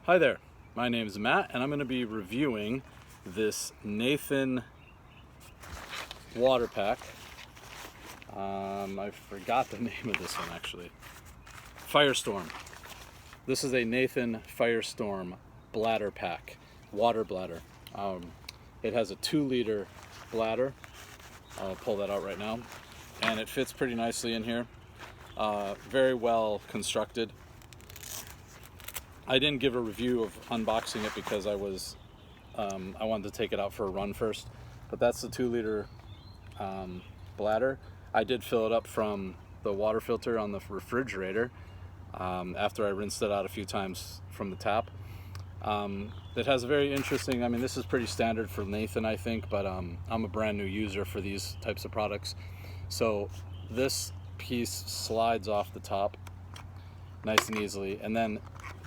Hi there, my name is Matt and I'm going to be reviewing this Nathan water pack. I forgot the name of this one actually. Firestorm. This is a Nathan Firestorm bladder pack, water bladder. It has a 2-liter bladder. I'll pull that out right now. And it fits pretty nicely in here. Very well constructed. I didn't give a review of unboxing it because I wanted to take it out for a run first. But that's the 2-liter bladder. I did fill it up from the water filter on the refrigerator after I rinsed it out a few times from the tap. It has a very interesting, this is pretty standard for Nathan, I think, but I'm a brand new user for these types of products. So this piece slides off the top nice and easily, and then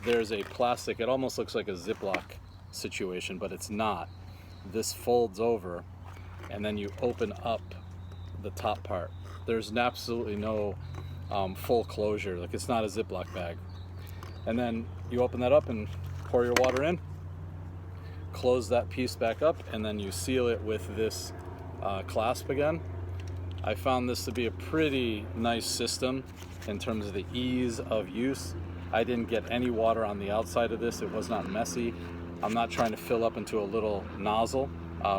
there's a plastic, it almost looks like a Ziploc situation, but it's not. This folds over and then you open up the top part. There's absolutely no full closure, like it's not a Ziploc bag. And then you open that up and pour your water in, close that piece back up, and then you seal it with this clasp again. I found this to be a pretty nice system in terms of the ease of use. I didn't get any water on the outside of this. It was not messy. I'm not trying to fill up into a little nozzle,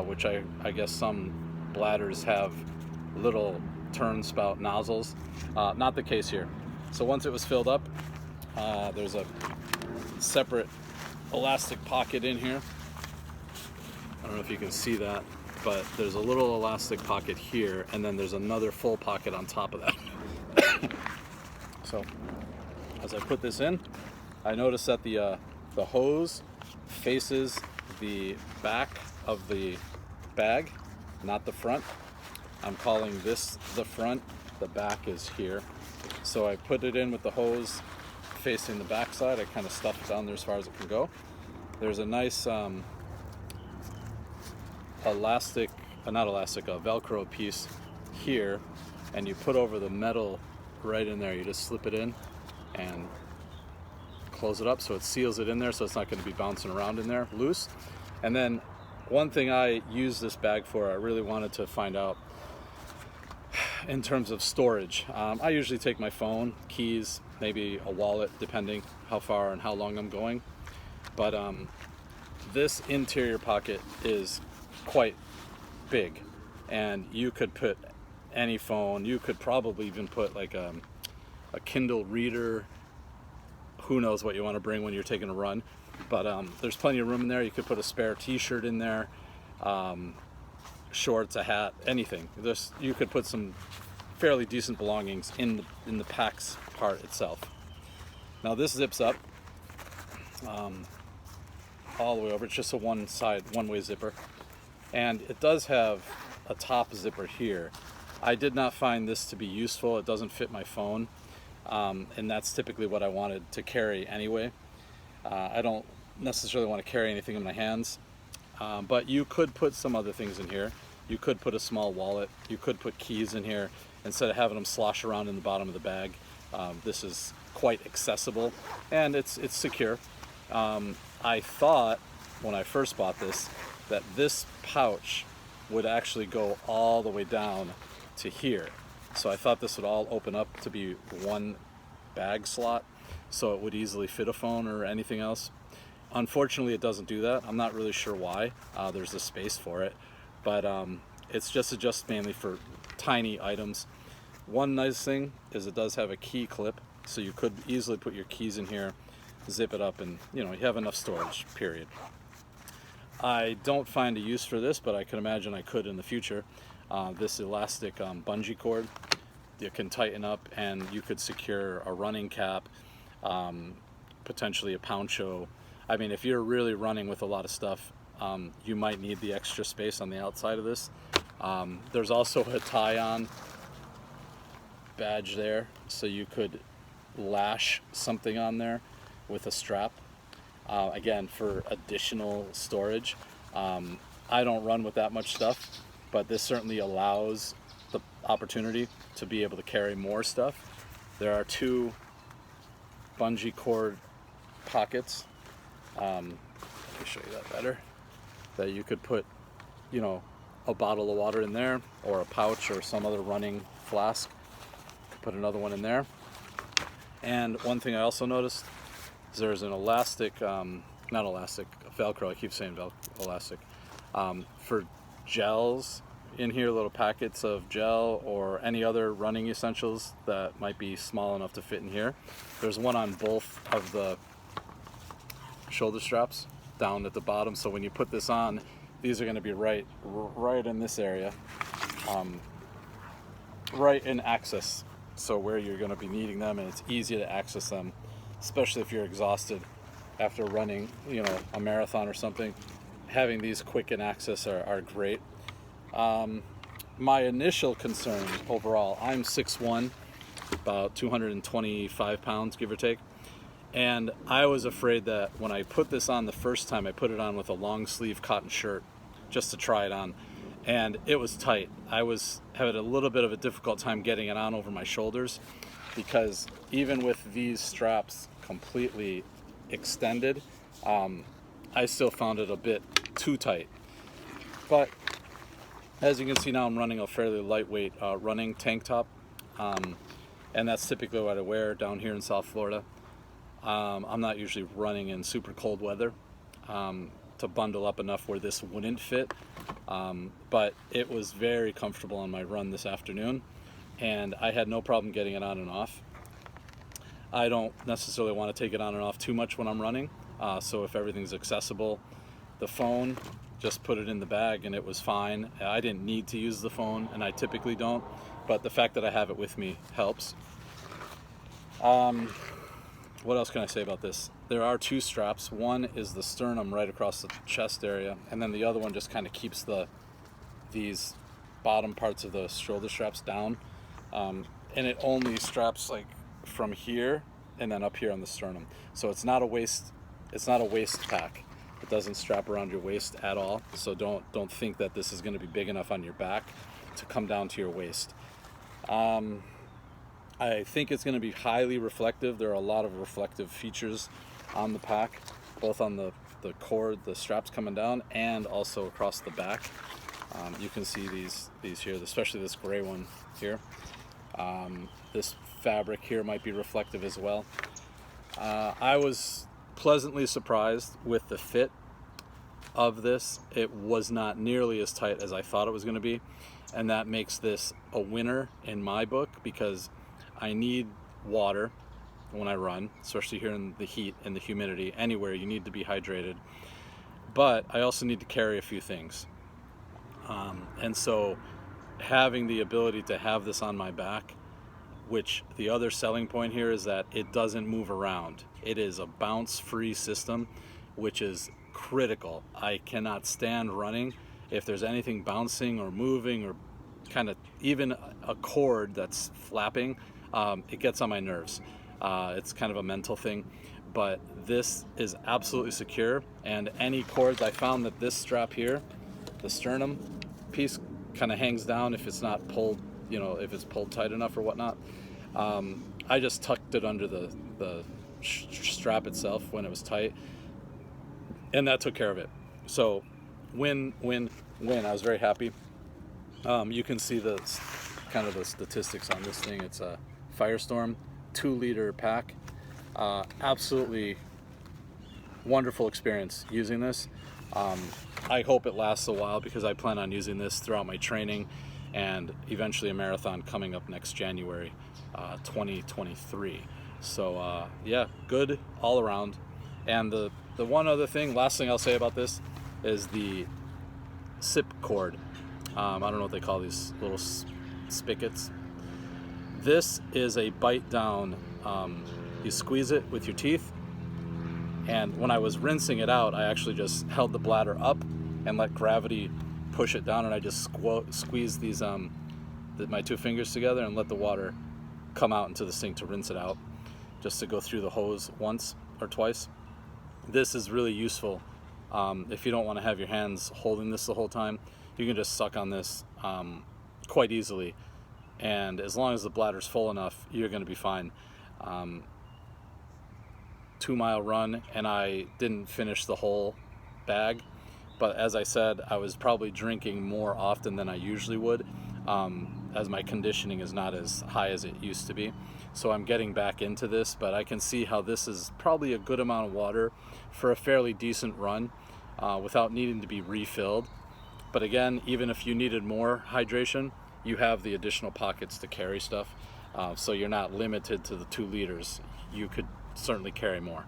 which I guess some bladders have little turn spout nozzles. Not the case here. So once it was filled up, there's a separate elastic pocket in here. I don't know if you can see that, but there's a little elastic pocket here, and then there's another full pocket on top of that. So as I put this in, I notice that the hose faces the back of the bag, not the front. I'm calling this the front, the back is here. So I put it in with the hose facing the back side. I kind of stuff it down there as far as it can go. There's a nice Velcro piece here, and you put over the metal right in there. You just slip it in and close it up so it seals it in there, so it's not going to be bouncing around in there loose. And then one thing I use this bag for, I really wanted to find out in terms of storage. I usually take my phone, keys, maybe a wallet, depending how far and how long I'm going. But this interior pocket is quite big, and you could put any phone. You could probably even put like a Kindle reader. Who knows what you want to bring when you're taking a run, but there's plenty of room in there. You could put a spare t-shirt in there, shorts, a hat, anything. You could put some fairly decent belongings in the pack's part itself. Now this zips up all the way over. It's just a one-way zipper, and it does have a top zipper here. I did not find this to be useful. It doesn't fit my phone. And that's typically what I wanted to carry anyway. I don't necessarily want to carry anything in my hands, but you could put some other things in here. You could put a small wallet. You could put keys in here instead of having them slosh around in the bottom of the bag. This is quite accessible, and it's secure. I thought when I first bought this that this pouch would actually go all the way down to here. So I thought this would all open up to be one bag slot, so it would easily fit a phone or anything else. Unfortunately, it doesn't do that. I'm not really sure why. There's a space for it, but it's just mainly for tiny items. One nice thing is it does have a key clip, so you could easily put your keys in here, zip it up, and you have enough storage, period. I don't find a use for this, but I can imagine I could in the future. This elastic bungee cord, you can tighten up, and you could secure a running cap, potentially a poncho. If you're really running with a lot of stuff, you might need the extra space on the outside of this. There's also a tie-on badge there, so you could lash something on there with a strap, again, for additional storage. I don't run with that much stuff, but this certainly allows the opportunity to be able to carry more stuff. There are 2 bungee cord pockets Let me show you that better. That you could put, you know, a bottle of water in there, or a pouch, or some other running flask. Could put another one in there. And one thing I also noticed is there's an elastic, not elastic, Velcro. I keep saying elastic, for gels in here, little packets of gel or any other running essentials that might be small enough to fit in here. There's one on both of the shoulder straps down at the bottom, so when you put this on, these are going to be right in this area, right in access, so where you're going to be needing them, and it's easy to access them, especially if you're exhausted after running, you know, a marathon or something. Having these quick in access are great. My initial concern overall, I'm 6'1", about 225 pounds, give or take. And I was afraid that when I put this on the first time, I put it on with a long sleeve cotton shirt just to try it on. And it was tight. I was having a little bit of a difficult time getting it on over my shoulders, because even with these straps completely extended, I still found it a bit too tight. But as you can see now, I'm running a fairly lightweight running tank top, and that's typically what I wear down here in South Florida. I'm not usually running in super cold weather to bundle up enough where this wouldn't fit, but it was very comfortable on my run this afternoon, and I had no problem getting it on and off. I don't necessarily want to take it on and off too much when I'm running, so if everything's accessible, the phone, just put it in the bag and it was fine. I didn't need to use the phone, and I typically don't, but the fact that I have it with me helps. What else can I say about this? There are two straps. One is the sternum right across the chest area, and then the other one just kind of keeps these bottom parts of the shoulder straps down, and it only straps like from here and then up here on the sternum. So it's not a waist pack. It doesn't strap around your waist at all. So don't think that this is going to be big enough on your back to come down to your waist. I think it's going to be highly reflective. There are a lot of reflective features on the pack, both on the cord, the straps coming down, and also across the back. You can see these here, especially this gray one here. This fabric here might be reflective as well. I was pleasantly surprised with the fit of this. It was not nearly as tight as I thought it was going to be, and that makes this a winner in my book, because I need water when I run, especially here in the heat and the humidity. Anywhere you need to be hydrated, but I also need to carry a few things, and so having the ability to have this on my back, which the other selling point here is that it doesn't move around. It is a bounce-free system, which is critical. I cannot stand running if there's anything bouncing or moving, or kind of even a cord that's flapping. It gets on my nerves. It's kind of a mental thing, but this is absolutely secure. And any cords, I found that this strap here, the sternum piece, kind of hangs down if it's not pulled, you know, if it's pulled tight enough or whatnot. I just tucked it under the strap itself when it was tight, and that took care of it. So win. I was very happy. You can see the kind of the statistics on this thing. It's a Firestorm 2-liter pack. Absolutely wonderful experience using this. I hope it lasts a while, because I plan on using this throughout my training and eventually a marathon coming up next January 2023. So yeah, good all around. And the one other thing, last thing I'll say about this, is the sip cord. I don't know what they call these little spigots. This is a bite down. You squeeze it with your teeth, and when I was rinsing it out, I actually just held the bladder up and let gravity push it down, and I just squeeze these my two fingers together and let the water come out into the sink to rinse it out, just to go through the hose once or twice. This is really useful if you don't want to have your hands holding this the whole time. You can just suck on this quite easily, and as long as the bladder's full enough, you're going to be fine. 2-mile run and I didn't finish the whole bag. But as I said, I was probably drinking more often than I usually would, as my conditioning is not as high as it used to be. So I'm getting back into this, but I can see how this is probably a good amount of water for a fairly decent run without needing to be refilled. But again, even if you needed more hydration, you have the additional pockets to carry stuff. So you're not limited to the 2 liters. You could certainly carry more.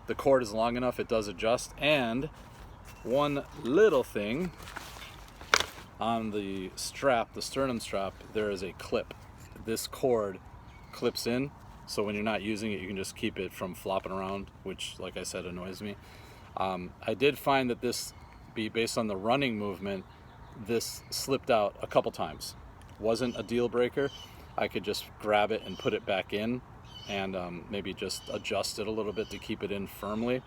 The cord is long enough, it does adjust. And one little thing, on the strap, the sternum strap, there is a clip. This cord clips in, so when you're not using it, you can just keep it from flopping around, which, like I said, annoys me. I did find that this, based on the running movement, this slipped out a couple times. Wasn't a deal breaker. I could just grab it and put it back in, and maybe just adjust it a little bit to keep it in firmly.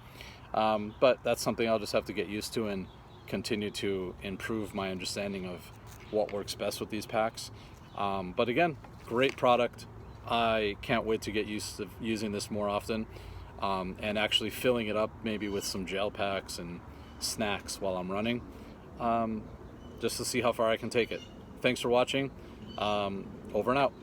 But that's something I'll just have to get used to and continue to improve my understanding of what works best with these packs. But again, great product. I can't wait to get used to using this more often, and actually filling it up maybe with some gel packs and snacks while I'm running, just to see how far I can take it. Thanks for watching. Over and out.